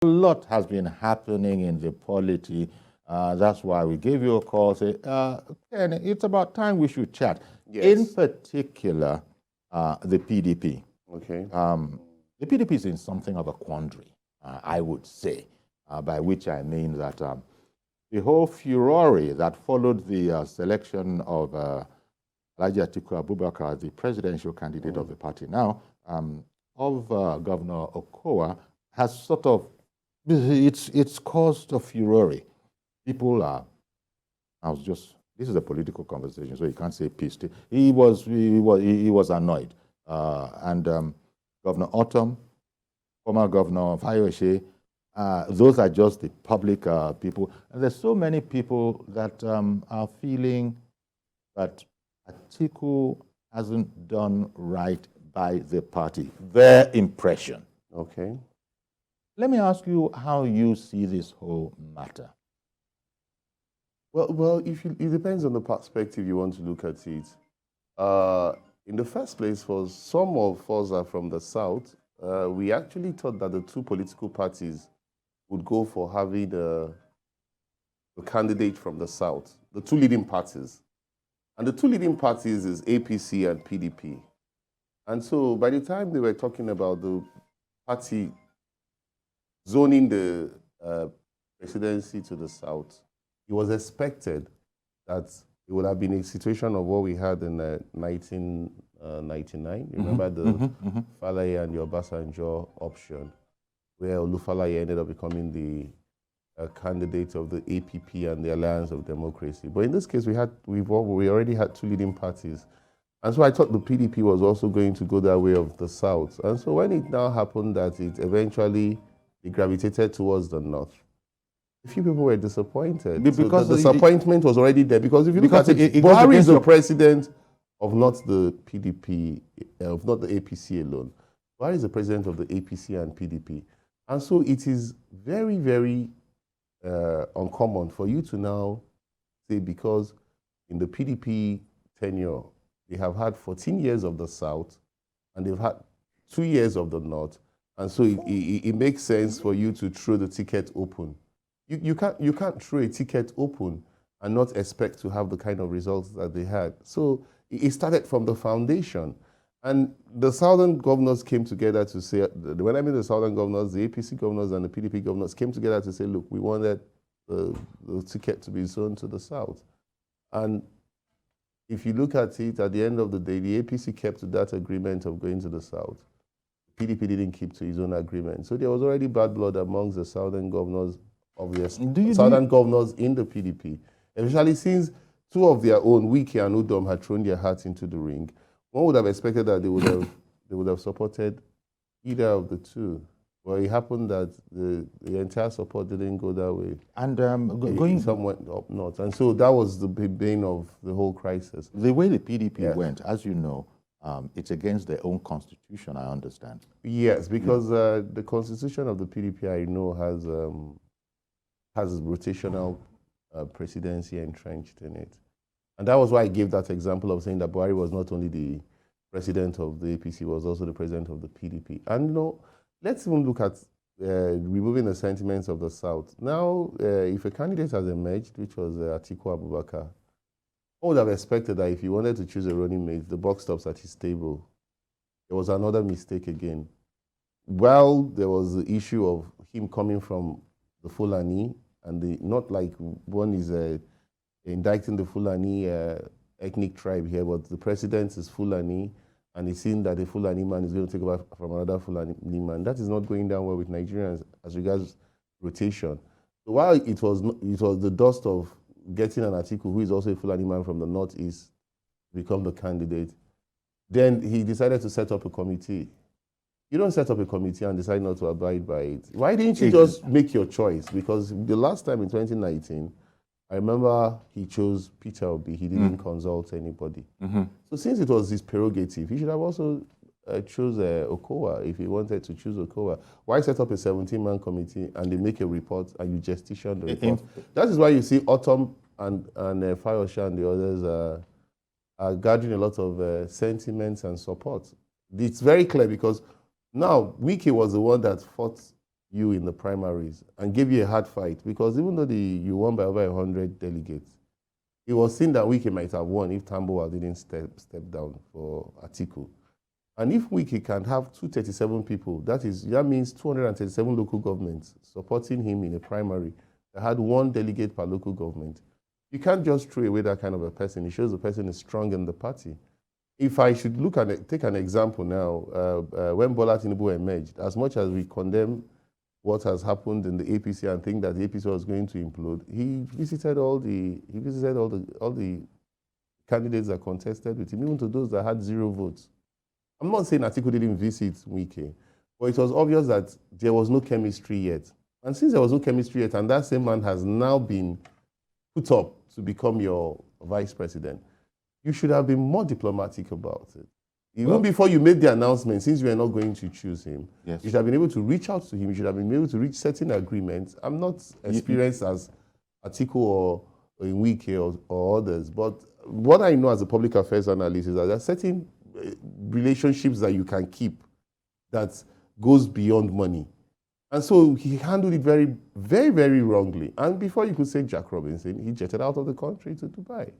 A lot has been happening in the polity. That's why we gave you a call. Say, Ken, it's about time we should chat. Yes. In particular, the PDP. Okay. The PDP is in something of a quandary, I would say, by which I mean that the whole furore that followed the selection of Alhaji Atiku Abubakar as the presidential candidate of the party now, of Governor Okowa, has sort of, it's caused a furore. People are, this is a political conversation, so you can't say pissed. He was annoyed. Governor Autumn, former Governor Fayose, those are just the public people. And there's so many people that are feeling that Atiku hasn't done right by the party. Their impression. Okay. Let me ask you how you see this whole matter. Well, it depends on the perspective you want to look at it. In the first place, for some of us are from the South, we actually thought that the two political parties would go for having a candidate from the South, the two leading parties. And the two leading parties is APC and PDP. And so by the time they were talking about the party zoning the presidency to the South, it was expected that it would have been a situation of what we had in 1999. Remember the Falaye and the Obasanjo option, where Olufalaye ended up becoming the candidate of the APP and the Alliance of Democracy. But in this case, we already had two leading parties. And so I thought the PDP was also going to go that way of the South. And so when it now happened that it eventually gravitated towards the North, a few people were disappointed. Because the disappointment was already there. Because if you look at it, Buhari is the president of not the PDP, of not the APC alone. Buhari is the president of the APC and PDP. And so it is very, very uncommon for you to now say, because in the PDP tenure, they have had 14 years of the South and they've had 2 years of the North. And so it makes sense for you to throw the ticket open. You can't throw a ticket open and not expect to have the kind of results that they had. So it started from the foundation. And the Southern governors came together to say, when I mean the Southern governors, the APC governors and the PDP governors came together to say, look, we wanted the ticket to be zoned to the South. And if you look at it, at the end of the day, the APC kept to that agreement of going to the South. The PDP didn't keep to his own agreement. So there was already bad blood amongst the Southern governors of the Southern governors in the PDP, especially since two of their own, Wike and Udom, had thrown their hats into the ring. One would have expected that they would have supported either of the two. Well, it happened that the entire support didn't go that way. And some went up north. And so that was the bane of the whole crisis. The way the PDP went, as you know, it's against their own constitution, I understand. Yes, because the constitution of the PDP, I know, has rotational presidency entrenched in it. And that was why I gave that example of saying that Buhari was not only the president of the APC, he was also the president of the PDP. And you know, let's even look at removing the sentiments of the South. Now, if a candidate has emerged, which was Atiku Abubakar, I would have expected that if he wanted to choose a running mate, the buck stops at his table. There was another mistake again. Well, there was the issue of him coming from the Fulani, and not like one is indicting the Fulani ethnic tribe here, but the president is Fulani, and he's seen that the Fulani man is going to take over from another Fulani man. That is not going down well with Nigerians as regards rotation. So while it was the dust of getting an Atiku, who is also a Fulani man from the Northeast, become the candidate, then he decided to set up a committee. You don't set up a committee and decide not to abide by it. Why didn't you just make your choice? Because the last time in 2019, I remember he chose Peter Obi. He didn't consult anybody. So since it was his prerogative, he should have also chose Okowa if he wanted to choose Okowa. Why set up a 17-man committee and they make a report and you justician the report? That is why you see Autumn and Fayose and the others are gathering a lot of sentiments and support. It's very clear because now Wike was the one that fought you in the primaries and gave you a hard fight, because even though you won by over 100 delegates, it was seen that Wike might have won if Tambuwal didn't step down for Atiku. And if Wike can have 237 people, that means 237 local governments supporting him in a primary that had one delegate per local government. You can't just throw away that kind of a person. It shows the person is strong in the party. If I should take an example now, when Bola Tinubu emerged, as much as we condemn what has happened in the APC and think that the APC was going to implode, he visited all the candidates that contested with him, even to those that had 0 votes. I'm not saying Atiku didn't visit Wike, but it was obvious that there was no chemistry yet. And since there was no chemistry yet, and that same man has now been put up to become your vice president, you should have been more diplomatic about it. Even before you made the announcement, since you were not going to choose him, yes, you should have been able to reach out to him. You should have been able to reach certain agreements. I'm not experienced as Atiku or in Wike or others, but what I know as a public affairs analyst is that there are certain relationships that you can keep that goes beyond money. And so he handled it very, very, very wrongly. And before you could say Jack Robinson, he jetted out of the country to Dubai.